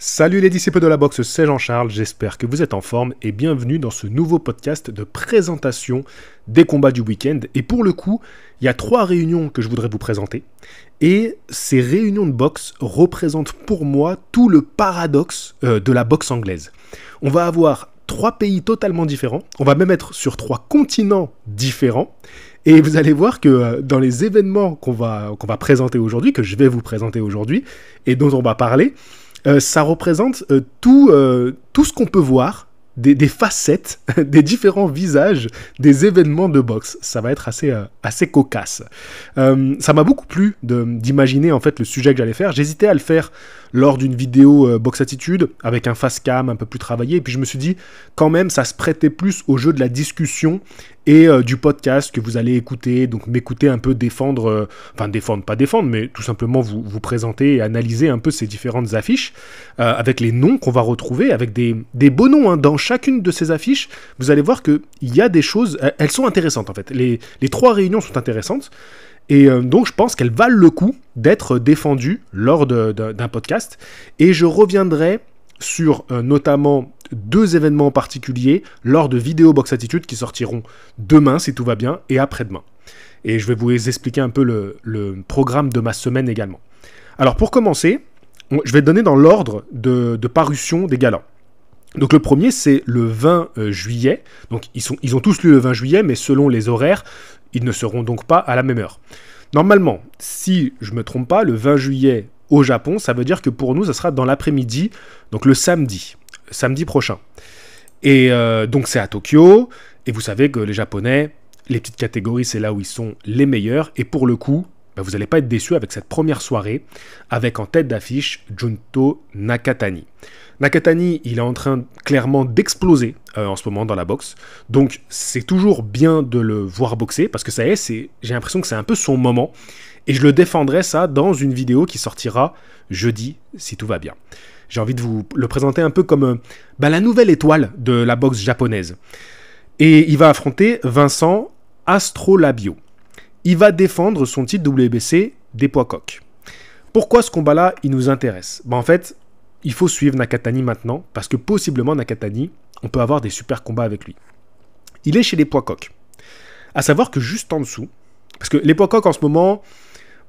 Salut les disciples de la boxe, c'est Jean-Charles, j'espère que vous êtes en forme et bienvenue dans ce nouveau podcast de présentation des combats du week-end. Et pour le coup, il y a 3 réunions que je voudrais vous présenter. Et ces réunions de boxe représentent pour moi tout le paradoxe de la boxe anglaise. On va avoir 3 pays totalement différents, on va même être sur 3 continents différents. Et vous allez voir que dans les événements qu'on va présenter aujourd'hui, que je vais vous présenter aujourd'hui, et dont on va parler, ça représente tout ce qu'on peut voir, des facettes, des différents visages des événements de boxe. Ça va être assez cocasse. Ça m'a beaucoup plu d'imaginer en fait le sujet que j'allais faire. J'hésitais à le faire lors d'une vidéo Box Attitude avec un face cam un peu plus travaillé. Et puis je me suis dit, quand même, ça se prêtait plus au jeu de la discussion et du podcast que vous allez écouter. Donc m'écouter un peu défendre, pas défendre, mais tout simplement vous présenter et analyser un peu ces différentes affiches avec les noms qu'on va retrouver, avec des beaux noms. Dans chacune de ces affiches, vous allez voir qu'il y a des choses, elles sont intéressantes en fait. Les 3 réunions sont intéressantes. Et donc je pense qu'elles valent le coup d'être défendues lors d'un podcast. Et je reviendrai sur notamment 2 événements particuliers lors de vidéos Box Attitude qui sortiront demain si tout va bien et après-demain. Et je vais vous expliquer un peu le programme de ma semaine également. Alors pour commencer, je vais donner dans l'ordre de parution des galas. Donc le premier c'est le 20 juillet. Donc ils ont tous lieu le 20 juillet, mais selon les horaires, ils ne seront donc pas à la même heure. Normalement, si je ne me trompe pas, le 20 juillet au Japon, ça veut dire que pour nous, ça sera dans l'après-midi, donc le samedi prochain. Et donc c'est à Tokyo, et vous savez que les Japonais, les petites catégories, c'est là où ils sont les meilleurs, et pour le coup, vous n'allez pas être déçus avec cette première soirée, avec en tête d'affiche Junto Nakatani. Nakatani, il est en train clairement d'exploser en ce moment dans la boxe. Donc c'est toujours bien de le voir boxer, parce que ça y est, j'ai l'impression que c'est un peu son moment. Et je le défendrai ça dans une vidéo qui sortira jeudi, si tout va bien. J'ai envie de vous le présenter un peu comme la nouvelle étoile de la boxe japonaise. Et il va affronter Vincent Astrolabio. Il va défendre son titre WBC des poids coqs. Pourquoi ce combat-là, il nous intéresse ? En fait, il faut suivre Nakatani maintenant, parce que possiblement Nakatani, on peut avoir des super combats avec lui. Il est chez les poids coqs. À savoir que juste en dessous, parce que les poids coqs en ce moment,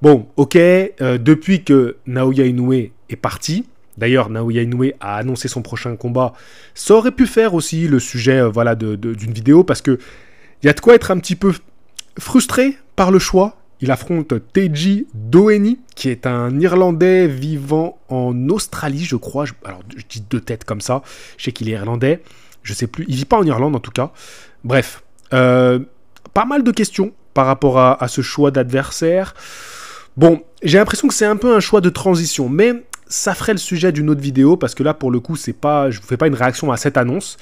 depuis que Naoya Inoue est parti, d'ailleurs Naoya Inoue a annoncé son prochain combat, ça aurait pu faire aussi le sujet d'une vidéo, parce que il y a de quoi être un petit peu frustré par le choix. Il affronte Teji Doheny, qui est un Irlandais vivant en Australie, je crois. Alors, je dis de tête comme ça. Je sais qu'il est irlandais. Je sais plus. Il vit pas en Irlande, en tout cas. Bref. Pas mal de questions par rapport à ce choix d'adversaire. Bon, j'ai l'impression que c'est un peu un choix de transition. Mais ça ferait le sujet d'une autre vidéo. Parce que là, pour le coup, je ne vous fais pas une réaction à cette annonce.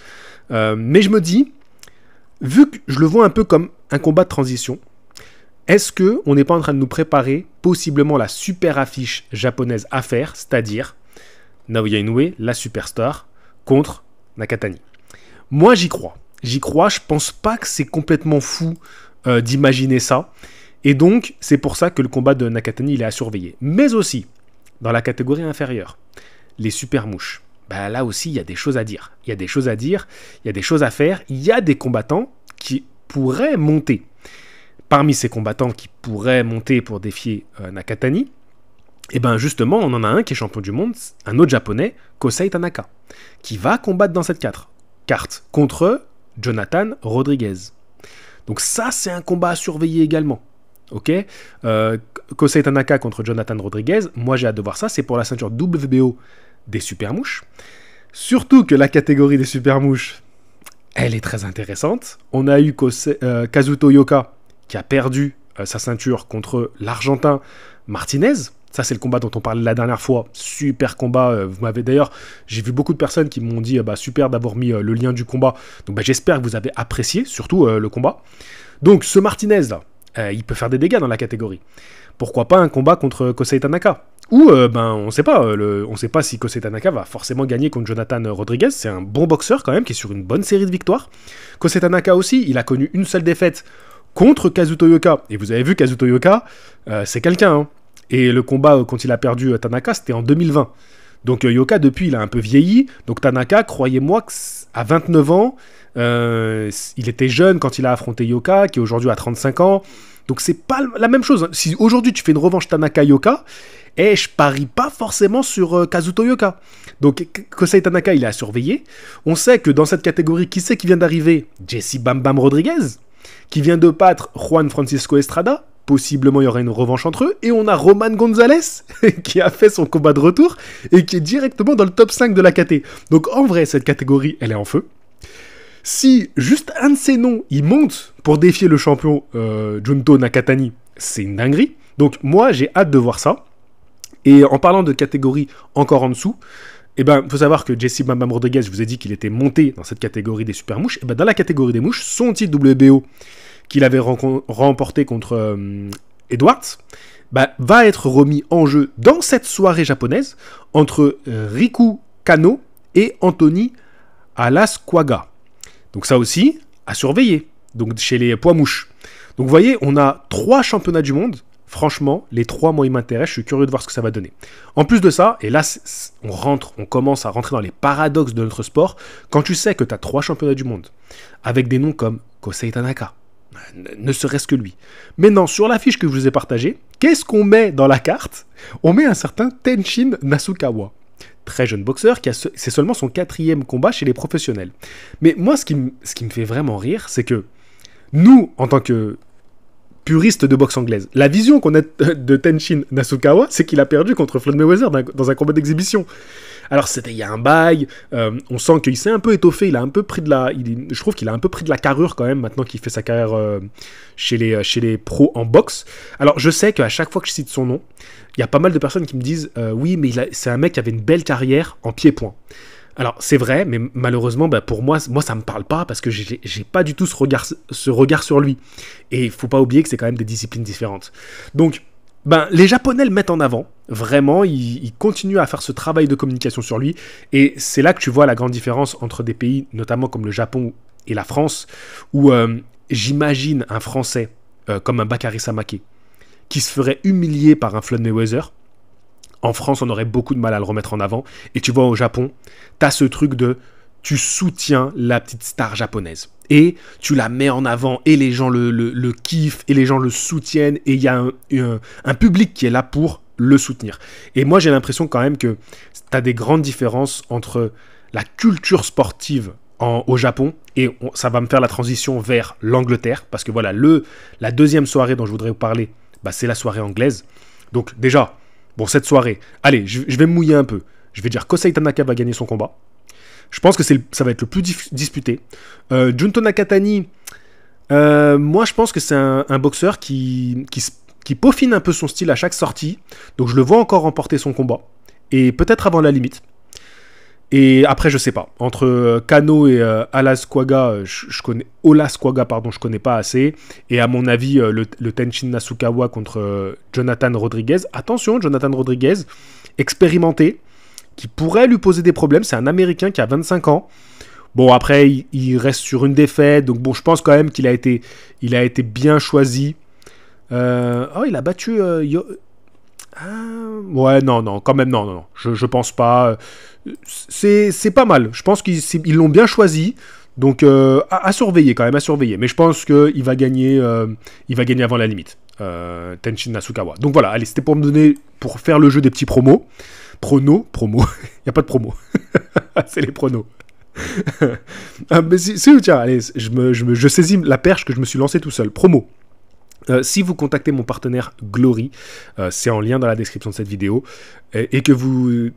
Mais je me dis, vu que je le vois un peu comme un combat de transition, est-ce qu'on n'est pas en train de nous préparer possiblement la super affiche japonaise à faire, c'est-à-dire Naoya Inoue, la superstar, contre Nakatani. Moi, j'y crois. Je pense pas que c'est complètement fou d'imaginer ça. Et donc, c'est pour ça que le combat de Nakatani, il est à surveiller. Mais aussi, dans la catégorie inférieure, les super mouches. Là aussi, il y a des choses à dire. Il y a des choses à faire. Il y a des combattants qui pourraient monter. Parmi ces combattants qui pourraient monter pour défier Nakatani, justement, on en a un qui est champion du monde, un autre japonais, Kosei Tanaka, qui va combattre dans cette carte contre Jonathan Rodriguez. Donc ça, c'est un combat à surveiller également. Ok, Kosei Tanaka contre Jonathan Rodriguez, moi j'ai hâte de voir ça, c'est pour la ceinture WBO des super mouches. Surtout que la catégorie des super mouches, elle est très intéressante. On a eu Kazuto Yoka, qui a perdu sa ceinture contre l'Argentin Martinez. Ça, c'est le combat dont on parlait la dernière fois. Super combat. D'ailleurs, j'ai vu beaucoup de personnes qui m'ont dit super d'avoir mis le lien du combat. Donc, j'espère que vous avez apprécié, surtout le combat. Donc, ce Martinez-là, il peut faire des dégâts dans la catégorie. Pourquoi pas un combat contre Kosei Tanaka ? Ou, on ne sait pas. On ne sait pas si Kosei Tanaka va forcément gagner contre Jonathan Rodriguez. C'est un bon boxeur quand même, qui est sur une bonne série de victoires. Kosei Tanaka aussi, il a connu une seule défaite contre Kazuto Yoka. Et vous avez vu, Kazuto Yoka, c'est quelqu'un. Et le combat quand il a perdu Tanaka, c'était en 2020. Donc Yoka, depuis, il a un peu vieilli. Donc Tanaka, croyez-moi, à 29 ans, il était jeune quand il a affronté Yoka, qui aujourd'hui a 35 ans. Donc c'est pas la même chose. Si aujourd'hui tu fais une revanche Tanaka-Yoka, je parie pas forcément sur Kazuto Yoka. Donc Kosei Tanaka, il est à surveiller. On sait que dans cette catégorie, qui c'est qui vient d'arriver? Jesse Bam Bam Rodriguez, qui vient de battre Juan Francisco Estrada. Possiblement, il y aura une revanche entre eux. Et on a Roman Gonzalez, qui a fait son combat de retour, et qui est directement dans le top 5 de la KT. Donc en vrai, cette catégorie, elle est en feu. Si juste un de ces noms, il monte pour défier le champion Junto Nakatani, c'est une dinguerie. Donc moi, j'ai hâte de voir ça. Et en parlant de catégorie encore en dessous, il faut savoir que Jesse Bam Bam Rodriguez, je vous ai dit qu'il était monté dans cette catégorie des super mouches. Dans la catégorie des mouches, son titre WBO qu'il avait remporté contre Edwards, va être remis en jeu dans cette soirée japonaise entre Riku Kano et Anthony Alasquaga. Donc ça aussi, à surveiller, donc chez les poids mouches. Donc vous voyez, on a 3 championnats du monde. Franchement, les 3, moi, ils m'intéressent. Je suis curieux de voir ce que ça va donner. En plus de ça, et là, on commence à rentrer dans les paradoxes de notre sport. Quand tu sais que tu as 3 championnats du monde, avec des noms comme Kosei Tanaka, ne serait-ce que lui. Maintenant, sur la fiche que je vous ai partagée, qu'est-ce qu'on met dans la carte? On met un certain Tenshin Nasukawa. Très jeune boxeur, c'est seulement son 4e combat chez les professionnels. Mais moi, ce qui me fait vraiment rire, c'est que nous, en tant que puristes de boxe anglaise, la vision qu'on a de Tenshin Nasukawa, c'est qu'il a perdu contre Floyd Mayweather dans un combat d'exhibition. Alors c'était il y a un bail, on sent qu'il s'est un peu étoffé, je trouve qu'il a un peu pris de la carrure quand même maintenant qu'il fait sa carrière chez les pros en boxe. Alors je sais qu'à chaque fois que je cite son nom, il y a pas mal de personnes qui me disent oui mais c'est un mec qui avait une belle carrière en pied-point. Alors c'est vrai, mais malheureusement pour moi ça me parle pas parce que j'ai pas du tout ce regard sur lui. Et il faut pas oublier que c'est quand même des disciplines différentes. Donc les Japonais le mettent en avant, vraiment, ils continuent à faire ce travail de communication sur lui, et c'est là que tu vois la grande différence entre des pays, notamment comme le Japon et la France, où j'imagine un Français comme un Bakary Samake, qui se ferait humilier par un Floyd Mayweather. En France, on aurait beaucoup de mal à le remettre en avant, et tu vois au Japon, t'as ce truc de... tu soutiens la petite star japonaise. Et tu la mets en avant, et les gens le kiffent, et les gens le soutiennent, et il y a un public qui est là pour le soutenir. Et moi, j'ai l'impression quand même que tu as des grandes différences entre la culture sportive au Japon, et ça va me faire la transition vers l'Angleterre, parce que voilà, la deuxième soirée dont je voudrais vous parler, c'est la soirée anglaise. Donc déjà, cette soirée, allez, je vais me mouiller un peu. Je vais dire Kosei Tanaka va gagner son combat. Je pense que ça va être le plus disputé. Junto Nakatani, moi je pense que c'est un boxeur qui peaufine un peu son style à chaque sortie. Donc je le vois encore remporter son combat. Et peut-être avant la limite. Et après, je sais pas. Entre Kano et Alasquaga, je connais pas assez. Et à mon avis, le Tenshin Nasukawa contre Jonathan Rodriguez. Attention, Jonathan Rodriguez, expérimenté, qui pourrait lui poser des problèmes. C'est un Américain qui a 25 ans. Bon, après, il reste sur une défaite. Donc bon, je pense quand même qu'il a été bien choisi. Il a battu... ouais, non, quand même, non. Je pense pas. C'est pas mal. Je pense qu'ils l'ont bien choisi. Donc, à surveiller quand même, à surveiller. Mais je pense qu'il va gagner avant la limite. Tenshin Nasukawa. Donc voilà, allez, c'était pour faire le jeu des petits promos. Promo. Il n'y a pas de promo. C'est les pronos. Mais tiens, allez, je saisis la perche que je me suis lancé tout seul. Promo. Si vous contactez mon partenaire Glory, c'est en lien dans la description de cette vidéo, et que vous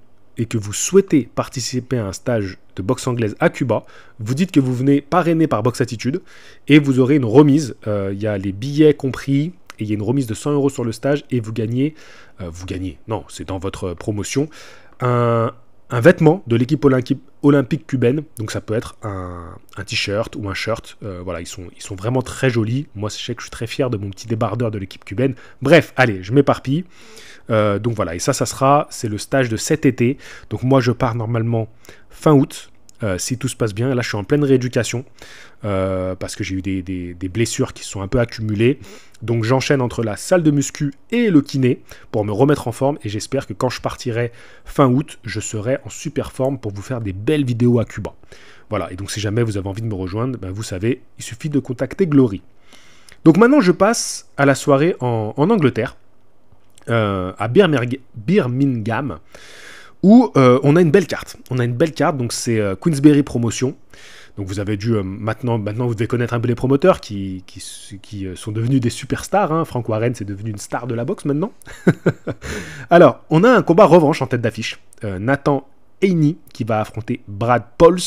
souhaitez participer à un stage de boxe anglaise à Cuba, vous dites que vous venez parrainé par Box Attitude, et vous aurez une remise. Il y a les billets compris, et il y a une remise de 100 € sur le stage, et vous gagnez, non, c'est dans votre promotion, un vêtement de l'équipe olympique cubaine. Donc ça peut être un t-shirt ou un shirt. Voilà, ils sont vraiment très jolis. Moi, je sais que je suis très fier de mon petit débardeur de l'équipe cubaine. Bref, allez, je m'éparpille. Donc voilà, et c'est le stage de cet été. Donc moi, je pars normalement fin août. si tout se passe bien. Là, je suis en pleine rééducation parce que j'ai eu des blessures qui se sont un peu accumulées. Donc, j'enchaîne entre la salle de muscu et le kiné pour me remettre en forme. Et j'espère que quand je partirai fin août, je serai en super forme pour vous faire des belles vidéos à Cuba. Voilà, et donc si jamais vous avez envie de me rejoindre, ben, vous savez, il suffit de contacter Glory. Donc maintenant, je passe à la soirée en Angleterre, à Birmingham, où on a une belle carte. On a une belle carte, donc c'est Queensberry Promotion. Donc vous avez dû, maintenant vous devez connaître un peu les promoteurs qui sont devenus des superstars. Hein. Frank Warren, c'est devenu une star de la boxe maintenant. Alors, on a un combat revanche en tête d'affiche. Nathan Haney qui va affronter Brad Pauls.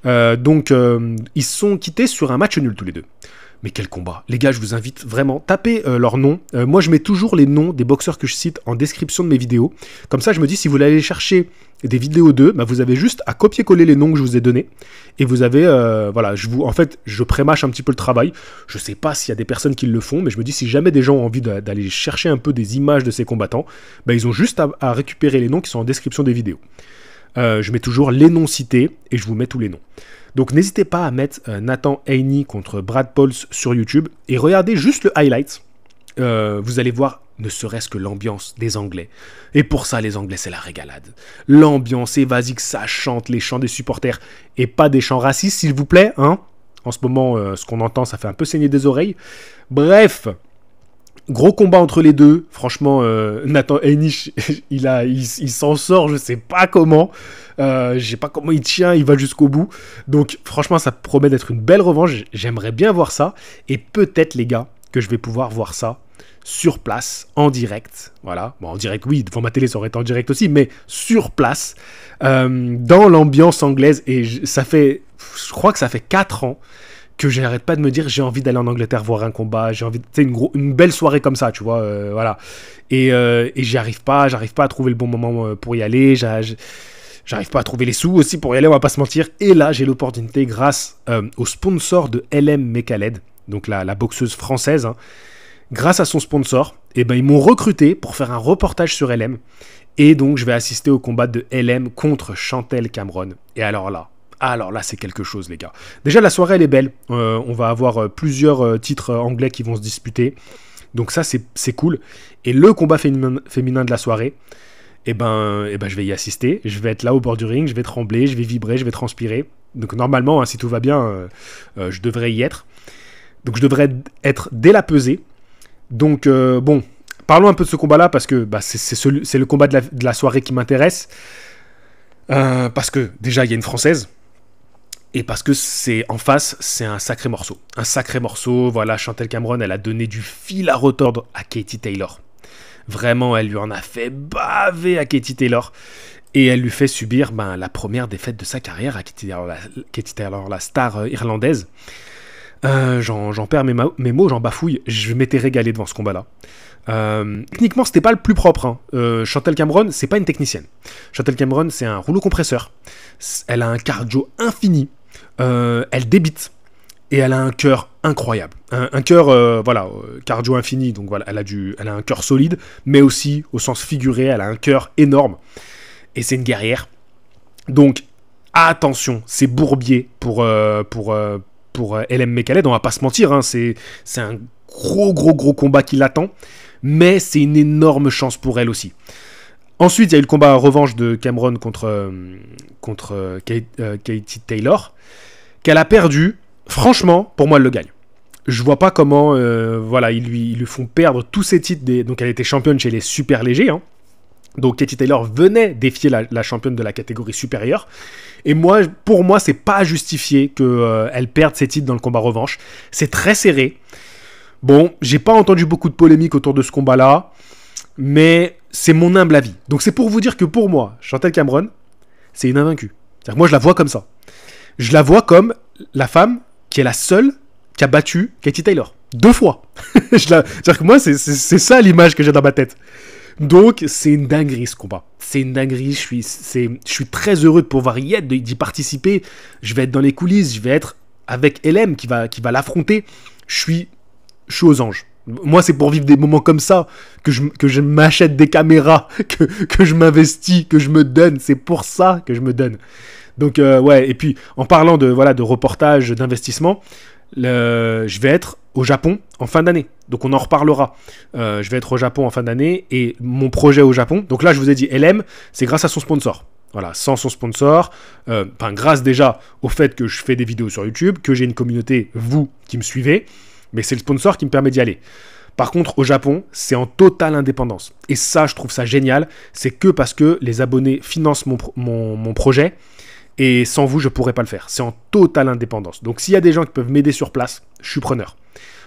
Ils se sont quittés sur un match nul tous les deux. Mais quel combat! Les gars, je vous invite vraiment, tapez leurs noms. Moi, je mets toujours les noms des boxeurs que je cite en description de mes vidéos. Comme ça, je me dis, si vous voulez aller chercher des vidéos d'eux, bah, vous avez juste à copier-coller les noms que je vous ai donnés. Et vous avez, voilà, je prémâche un petit peu le travail. Je sais pas s'il y a des personnes qui le font, mais je me dis, si jamais des gens ont envie d'aller chercher un peu des images de ces combattants, bah, ils ont juste à récupérer les noms qui sont en description des vidéos. Je mets toujours les noms cités et je vous mets tous les noms. Donc n'hésitez pas à mettre Nathan Haney contre Brad Pauls sur YouTube et regardez juste le highlight. Vous allez voir ne serait-ce que l'ambiance des Anglais. Et pour ça, les Anglais, c'est la régalade. L'ambiance, et vas-y que ça chante, les chants des supporters et pas des chants racistes, s'il vous plaît. Hein. En ce moment, ce qu'on entend, ça fait un peu saigner des oreilles. Bref, gros combat entre les deux. Franchement, Nathan Haney, il s'en sort, je sais pas comment. Je sais pas comment il tient, il va jusqu'au bout. Donc franchement, ça promet d'être une belle revanche. J'aimerais bien voir ça. Et peut-être, les gars, que je vais pouvoir voir ça sur place, en direct. Voilà. Bon, en direct, oui, devant ma télé, ça aurait été en direct aussi, mais sur place, dans l'ambiance anglaise. Et je crois que ça fait 4 ans que j'arrête pas de me dire j'ai envie d'aller en Angleterre voir un combat, j'ai envie, tu sais, une belle soirée comme ça, tu vois, voilà. Et j'y arrive pas à trouver le bon moment pour y aller, j'arrive pas à trouver les sous aussi pour y aller, on va pas se mentir. Et là, j'ai l'opportunité grâce au sponsor de LM Mekaled, donc la boxeuse française, hein. Grâce à son sponsor, eh ben, ils m'ont recruté pour faire un reportage sur LM. Et donc, je vais assister au combat de LM contre Chantelle Cameron. Et alors là, c'est quelque chose, les gars. Déjà, la soirée, elle est belle. On va avoir plusieurs titres anglais qui vont se disputer. Donc ça, c'est cool. Et le combat féminin de la soirée, eh ben, je vais y assister. Je vais être là au bord du ring, je vais trembler, je vais vibrer, je vais transpirer. Donc normalement, hein, si tout va bien, je devrais y être. Donc je devrais être dès la pesée. Donc bon, parlons un peu de ce combat-là parce que bah, c'est le combat de la soirée qui m'intéresse. Parce que déjà, il y a une Française. Et parce que en face, c'est un sacré morceau. Un sacré morceau, voilà, Chantelle Cameron, elle a donné du fil à retordre à Katie Taylor. Vraiment, elle lui en a fait baver à Katie Taylor. Et elle lui fait subir la première défaite de sa carrière à Katie Taylor, la star irlandaise. J'en perds mes mots, j'en bafouille. Je m'étais régalé devant ce combat-là. Techniquement, c'était pas le plus propre. Hein. Chantelle Cameron, c'est pas une technicienne. Chantelle Cameron, c'est un rouleau compresseur. Elle a un cardio infini. Elle débite. Et elle a un cœur incroyable. Un cœur, cardio infini. Donc voilà, elle a un cœur solide, mais aussi, au sens figuré, elle a un cœur énorme. Et c'est une guerrière. Donc, attention, c'est bourbier pour LM Mekaled, on va pas se mentir, hein, c'est un gros combat qui l'attend, mais c'est une énorme chance pour elle aussi. Ensuite, il y a eu le combat revanche de Cameron contre Katie Taylor, qu'elle a perdu. Franchement, pour moi, elle le gagne. Je vois pas comment, ils lui font perdre tous ses titres. Donc, elle était championne chez les super légers, hein. Donc Katie Taylor venait défier la championne de la catégorie supérieure. Et pour moi, c'est pas justifié qu'elle perde ses titres dans le combat revanche. C'est très serré. Bon, j'ai pas entendu beaucoup de polémiques autour de ce combat-là, mais c'est mon humble avis. Donc c'est pour vous dire que pour moi, Chantelle Cameron, c'est une invaincue. C'est-à-dire que moi, je la vois comme ça. Je la vois comme la femme qui est la seule qui a battu Katie Taylor. 2 fois. C'est-à-dire que moi, c'est ça l'image que j'ai dans ma tête. Donc, c'est une dinguerie ce combat. C'est une dinguerie. Je suis très heureux de pouvoir y être, d'y participer. Je vais être dans les coulisses. Je vais être avec LM qui va l'affronter. Je suis aux anges. Moi, c'est pour vivre des moments comme ça que je m'achète des caméras, que je m'investis, que je me donne. C'est pour ça que je me donne. Donc, ouais, et puis, en parlant de, voilà, de reportage, d'investissement, je vais être au Japon en fin d'année. Donc, on en reparlera. Je vais être au Japon en fin d'année et mon projet au Japon, donc là, je vous ai dit, LM, c'est grâce à son sponsor. Voilà, sans son sponsor, grâce déjà au fait que je fais des vidéos sur YouTube, que j'ai une communauté, vous, qui me suivez, mais c'est le sponsor qui me permet d'y aller. Par contre, au Japon, c'est en totale indépendance. Et ça, je trouve ça génial. C'est que parce que les abonnés financent mon projet. Et sans vous, je ne pourrais pas le faire. C'est en totale indépendance. Donc, s'il y a des gens qui peuvent m'aider sur place, je suis preneur.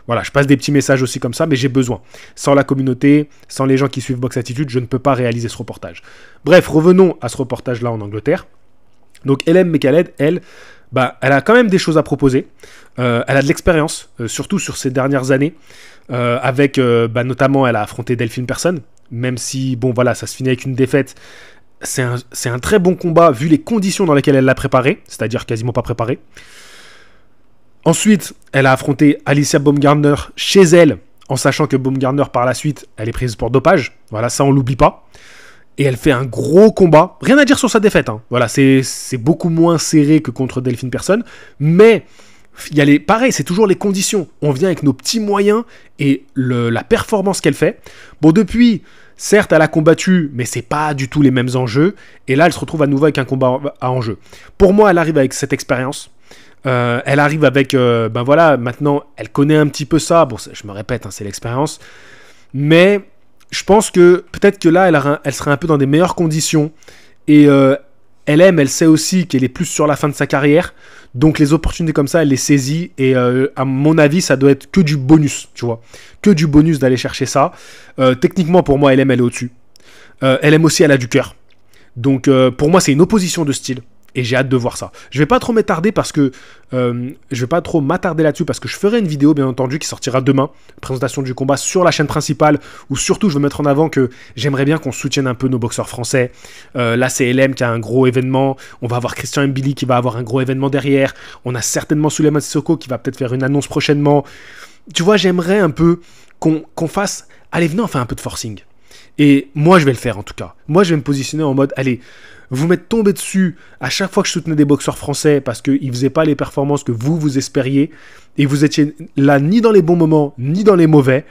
Voilà, je passe des petits messages aussi comme ça, mais j'ai besoin. Sans la communauté, sans les gens qui suivent Box Attitude, je ne peux pas réaliser ce reportage. Bref, revenons à ce reportage-là en Angleterre. Donc, LM Mekaled, elle a quand même des choses à proposer. Elle a de l'expérience, surtout sur ces dernières années, avec notamment, elle a affronté Delphine Person, même si, bon, voilà, ça se finit avec une défaite. C'est un très bon combat, vu les conditions dans lesquelles elle l'a préparé, c'est-à-dire quasiment pas préparé. Ensuite, elle a affronté Alicia Baumgartner chez elle, en sachant que Baumgartner, par la suite, elle est prise pour dopage. Voilà, ça, on l'oublie pas. Et elle fait un gros combat. Rien à dire sur sa défaite. Hein. Voilà, c'est beaucoup moins serré que contre Delphine Person. Mais pareil, c'est toujours les conditions. On vient avec nos petits moyens et la performance qu'elle fait. Bon, depuis, certes, elle a combattu, mais c'est pas du tout les mêmes enjeux. Et là, elle se retrouve à nouveau avec un combat à enjeu. Pour moi, elle arrive avec cette expérience. Elle arrive avec... voilà, maintenant, elle connaît un petit peu ça. Bon, je me répète, hein, c'est l'expérience. Mais... je pense que peut-être que là, elle serait un peu dans des meilleures conditions. Et elle sait aussi qu'elle est plus sur la fin de sa carrière. Donc les opportunités comme ça, elle les saisit. Et à mon avis, ça doit être que du bonus, tu vois. Que du bonus d'aller chercher ça. Techniquement, pour moi, elle est au-dessus. LM aussi, elle a du cœur. Donc pour moi, c'est une opposition de style. Et j'ai hâte de voir ça. Je vais pas trop m'attarder là-dessus parce que je ferai une vidéo bien entendu qui sortira demain, présentation du combat sur la chaîne principale, où surtout je veux mettre en avant que j'aimerais bien qu'on soutienne un peu nos boxeurs français. Là c'est LM qui a un gros événement, on va avoir Christian Mbili qui va avoir un gros événement derrière, on a certainement Souleymane Sissoko qui va peut-être faire une annonce prochainement. Tu vois, j'aimerais un peu qu'on fasse, allez venez on fait un peu de forcing. Et moi je vais le faire en tout cas. Moi je vais me positionner en mode, allez, vous m'êtes tombé dessus à chaque fois que je soutenais des boxeurs français parce qu'ils ne faisaient pas les performances que vous espériez et vous étiez là ni dans les bons moments ni dans les mauvais.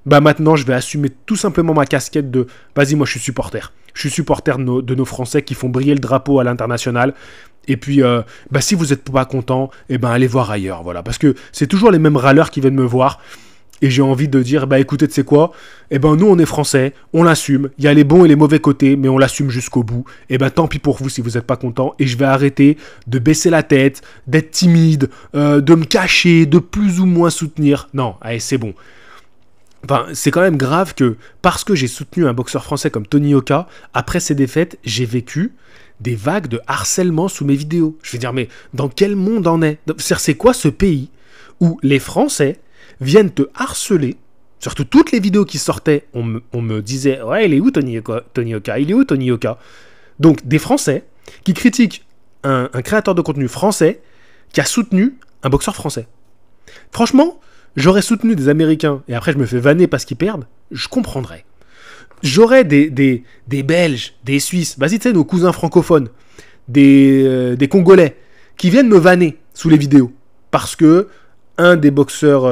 Bah maintenant, je vais assumer tout simplement ma casquette de vas-y, moi je suis supporter. Je suis supporter de nos Français qui font briller le drapeau à l'international. Et puis, si vous n'êtes pas content, allez voir ailleurs. Voilà. Parce que c'est toujours les mêmes râleurs qui viennent me voir. Et j'ai envie de dire, écoutez, tu sais quoi, nous on est français, on l'assume, il y a les bons et les mauvais côtés, mais on l'assume jusqu'au bout. Tant pis pour vous si vous n'êtes pas content, et je vais arrêter de baisser la tête, d'être timide, de me cacher, de plus ou moins soutenir. Non, allez, c'est bon. Enfin, c'est quand même grave que, parce que j'ai soutenu un boxeur français comme Tony Oka, après ses défaites, j'ai vécu des vagues de harcèlement sous mes vidéos. Je vais dire, mais dans quel monde en est ? C'est quoi ce pays où les Français viennent te harceler, surtout toutes les vidéos qui sortaient, on me disait « Ouais, il est où Tony Oka ? Il est où Tony Oka ?» Donc, des Français qui critiquent un créateur de contenu français qui a soutenu un boxeur français. Franchement, j'aurais soutenu des Américains, et après je me fais vanner parce qu'ils perdent, je comprendrais. J'aurais des Belges, des Suisses, vas-y, tu sais, nos cousins francophones, des Congolais, qui viennent me vanner sous les vidéos, parce que un des boxeurs,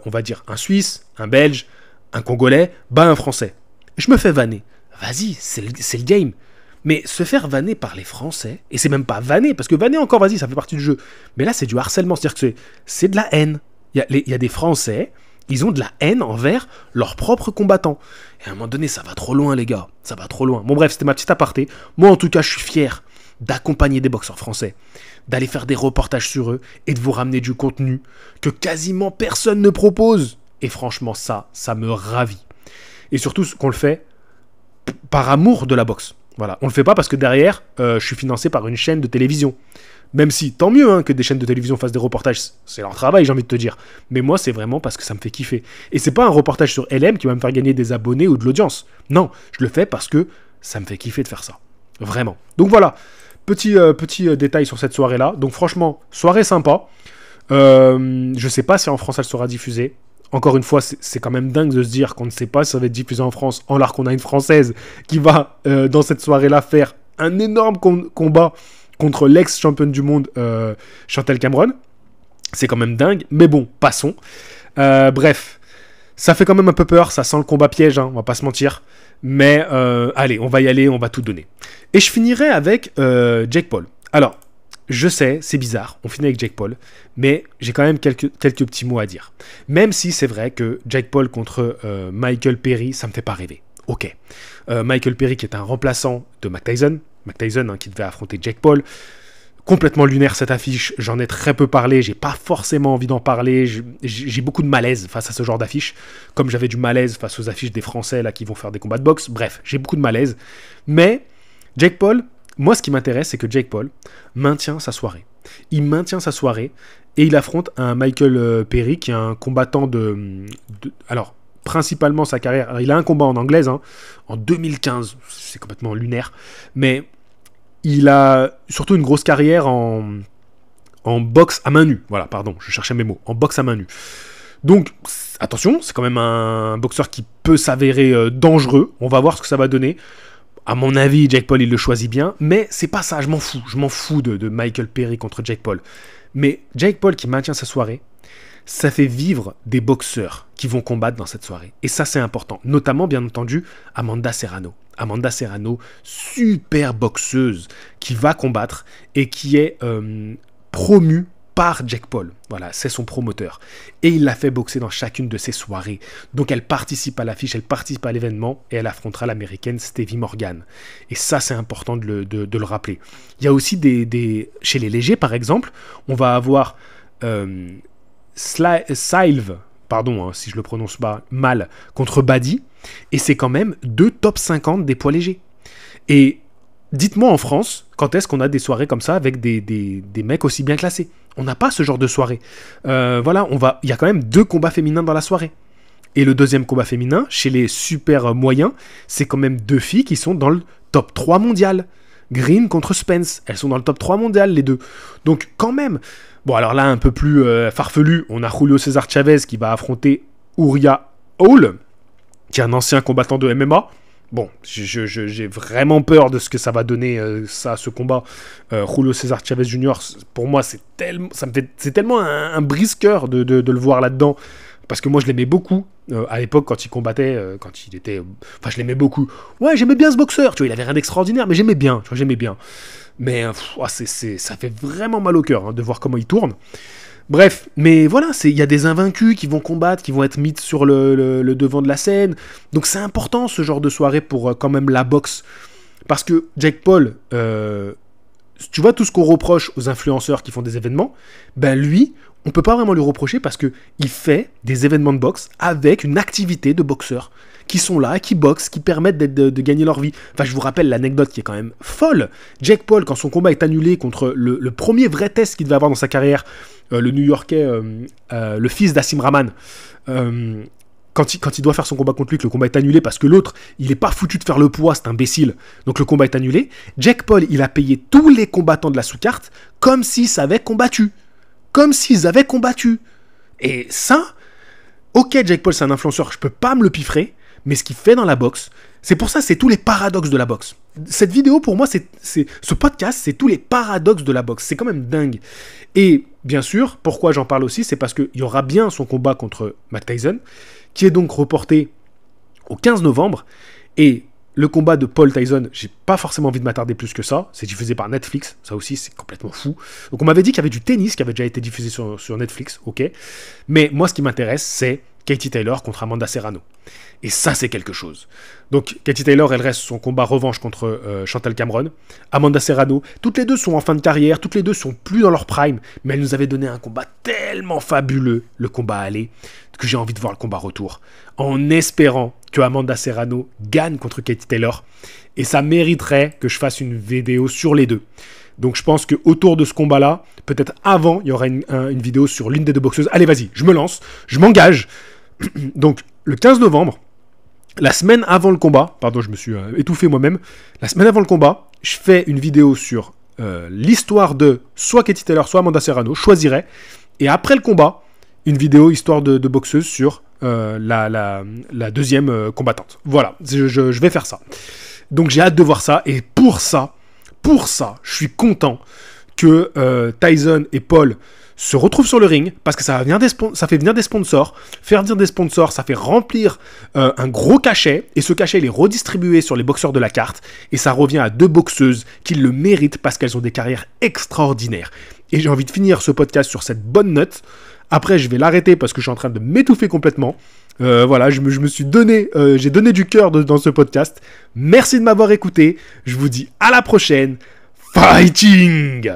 on va dire un Suisse, un Belge, un Congolais, un Français. Je me fais vanner. Vas-y, c'est le game. Mais se faire vanner par les Français, et c'est même pas vanner, parce que vanner encore, vas-y, ça fait partie du jeu. Mais là, c'est du harcèlement, c'est-à-dire que c'est de la haine. Il y a des Français, ils ont de la haine envers leurs propres combattants. Et à un moment donné, ça va trop loin, les gars. Ça va trop loin. Bon bref, c'était ma petite aparté. Moi, en tout cas, je suis fier d'accompagner des boxeurs français, d'aller faire des reportages sur eux et de vous ramener du contenu que quasiment personne ne propose. Et franchement, ça me ravit. Et surtout, qu'on le fait par amour de la boxe. Voilà, on le fait pas parce que derrière, je suis financé par une chaîne de télévision. Même si, tant mieux que des chaînes de télévision fassent des reportages, c'est leur travail, j'ai envie de te dire. Mais moi, c'est vraiment parce que ça me fait kiffer. Et c'est pas un reportage sur LM qui va me faire gagner des abonnés ou de l'audience. Non, je le fais parce que ça me fait kiffer de faire ça. Vraiment. Donc voilà, petit détail sur cette soirée-là. Donc franchement, soirée sympa. Je sais pas si en France elle sera diffusée. encore une fois, c'est quand même dingue de se dire qu'on ne sait pas si ça va être diffusé en France, alors qu'on a une Française qui va, dans cette soirée-là, faire un énorme combat contre l'ex-championne du monde, Chantel Cameron. C'est quand même dingue, mais bon, passons. Bref, ça fait quand même un peu peur, ça sent le combat piège, hein, on va pas se mentir. Mais allez, on va y aller, on va tout donner. Et je finirai avec Jake Paul. Alors, je sais, c'est bizarre, on finit avec Jake Paul, mais j'ai quand même quelques petits mots à dire. Même si c'est vrai que Jake Paul contre Michael Perry, ça me fait pas rêver. Ok. Michael Perry qui est un remplaçant de Mike Tyson, hein, qui devait affronter Jake Paul. Complètement lunaire cette affiche, j'en ai très peu parlé, j'ai pas forcément envie d'en parler, j'ai beaucoup de malaise face à ce genre d'affiche, comme j'avais du malaise face aux affiches des Français là qui vont faire des combats de boxe, bref, j'ai beaucoup de malaise. Mais Jake Paul, moi ce qui m'intéresse c'est que Jake Paul maintient sa soirée. Il maintient sa soirée et il affronte un Michael Perry qui est un combattant alors, principalement sa carrière, alors, il a un combat en anglaise, hein, en 2015, c'est complètement lunaire, mais il a surtout une grosse carrière en boxe à main nue. Voilà, pardon, je cherchais mes mots. En boxe à main nue. Donc, attention, c'est quand même un boxeur qui peut s'avérer dangereux. On va voir ce que ça va donner. À mon avis, Jake Paul, il le choisit bien. Mais c'est pas ça, je m'en fous. Je m'en fous de Michael Perry contre Jake Paul. Mais Jake Paul qui maintient sa soirée, ça fait vivre des boxeurs qui vont combattre dans cette soirée. Et ça, c'est important. Notamment, bien entendu, Amanda Serrano. Amanda Serrano, super boxeuse, qui va combattre et qui est promue par Jake Paul. Voilà, c'est son promoteur. Et il l'a fait boxer dans chacune de ses soirées. Donc elle participe à l'affiche, elle participe à l'événement et elle affrontera l'américaine Stevie Morgan. Et ça, c'est important de le rappeler. Il y a aussi chez les légers, par exemple, on va avoir Sylve, pardon, hein, si je le prononce pas mal, contre Badi, et c'est quand même 2 top 50 des poids légers. Et dites-moi en France, quand est-ce qu'on a des soirées comme ça avec des mecs aussi bien classés? On n'a pas ce genre de soirée. Voilà, il y a quand même 2 combats féminins dans la soirée. Et le deuxième combat féminin, chez les super moyens, c'est quand même 2 filles qui sont dans le top 3 mondial. Green contre Spence, elles sont dans le top 3 mondial les 2. Donc quand même... Bon, alors là, un peu plus farfelu, on a Julio César Chavez qui va affronter Uriah Hall, qui est un ancien combattant de MMA. Bon, j'ai vraiment peur de ce que ça va donner, ce combat. Julio César Chavez Jr., pour moi, c'est tellement un brise-cœur de le voir là-dedans. Parce que moi, je l'aimais beaucoup à l'époque quand il combattait, quand il était... Enfin, je l'aimais beaucoup. Ouais, j'aimais bien ce boxeur, tu vois, il avait rien d'extraordinaire, mais j'aimais bien, Mais ça fait vraiment mal au cœur hein, de voir comment il tourne. Bref, mais voilà, il y a des invaincus qui vont combattre, qui vont être mis sur le devant de la scène. Donc c'est important ce genre de soirée pour quand même la boxe. Parce que Jake Paul, tu vois tout ce qu'on reproche aux influenceurs qui font des événements, ben lui, on peut pas vraiment lui reprocher parce que il fait des événements de boxe avec une activité de boxeurs qui sont là, qui boxent, qui permettent de gagner leur vie. Enfin, je vous rappelle l'anecdote qui est quand même folle. Jake Paul, quand son combat est annulé contre le premier vrai test qu'il devait avoir dans sa carrière, le New-Yorkais, le fils d'Asim Rahman, quand il doit faire son combat contre lui, que le combat est annulé parce que l'autre, il est pas foutu de faire le poids, c'est imbécile. Donc le combat est annulé. Jake Paul, il a payé tous les combattants de la sous-carte comme s'ils avaient combattu. Comme s'ils avaient combattu. Et ça, ok, Jake Paul, c'est un influenceur, je peux pas me le piffrer, mais ce qu'il fait dans la boxe, c'est pour ça, c'est tous les paradoxes de la boxe. Cette vidéo, pour moi, ce podcast, c'est tous les paradoxes de la boxe. C'est quand même dingue. Et bien sûr, pourquoi j'en parle aussi, c'est parce qu'il y aura bien son combat contre Mike Tyson, qui est donc reporté au 15 novembre. Et le combat de Paul Tyson, j'ai pas forcément envie de m'attarder plus que ça. C'est diffusé par Netflix, ça aussi, c'est complètement fou. Donc on m'avait dit qu'il y avait du tennis qui avait déjà été diffusé sur Netflix, ok. Mais moi, ce qui m'intéresse, c'est Katie Taylor contre Amanda Serrano. Et ça, c'est quelque chose. Donc, Katie Taylor, elle reste son combat revanche contre Chantel Cameron. Amanda Serrano, toutes les deux sont en fin de carrière, toutes les deux sont plus dans leur prime, mais elles nous avaient donné un combat tellement fabuleux, le combat aller, que j'ai envie de voir le combat retour. En espérant que Amanda Serrano gagne contre Katie Taylor. Et ça mériterait que je fasse une vidéo sur les deux. Donc, je pense qu'autour de ce combat-là, peut-être avant, il y aura une vidéo sur l'une des deux boxeuses. Allez, vas-y, je me lance, je m'engage. Donc, le 15 novembre, la semaine avant le combat, pardon, je me suis étouffé moi-même, la semaine avant le combat, je fais une vidéo sur l'histoire de soit Katie Taylor, soit Amanda Serrano, je choisirai, et après le combat, une vidéo histoire de boxeuse sur la deuxième combattante. Voilà, je vais faire ça. Donc j'ai hâte de voir ça, et pour ça, je suis content que Tyson et Paul se retrouvent sur le ring, parce que ça fait venir des sponsors. Faire venir des sponsors, ça fait remplir un gros cachet, et ce cachet il est redistribué sur les boxeurs de la carte, et ça revient à 2 boxeuses qui le méritent parce qu'elles ont des carrières extraordinaires. Et j'ai envie de finir ce podcast sur cette bonne note. Après je vais l'arrêter parce que je suis en train de m'étouffer complètement. Voilà, je me suis donné, j'ai donné du cœur dans ce podcast. Merci de m'avoir écouté, je vous dis à la prochaine. Fighting!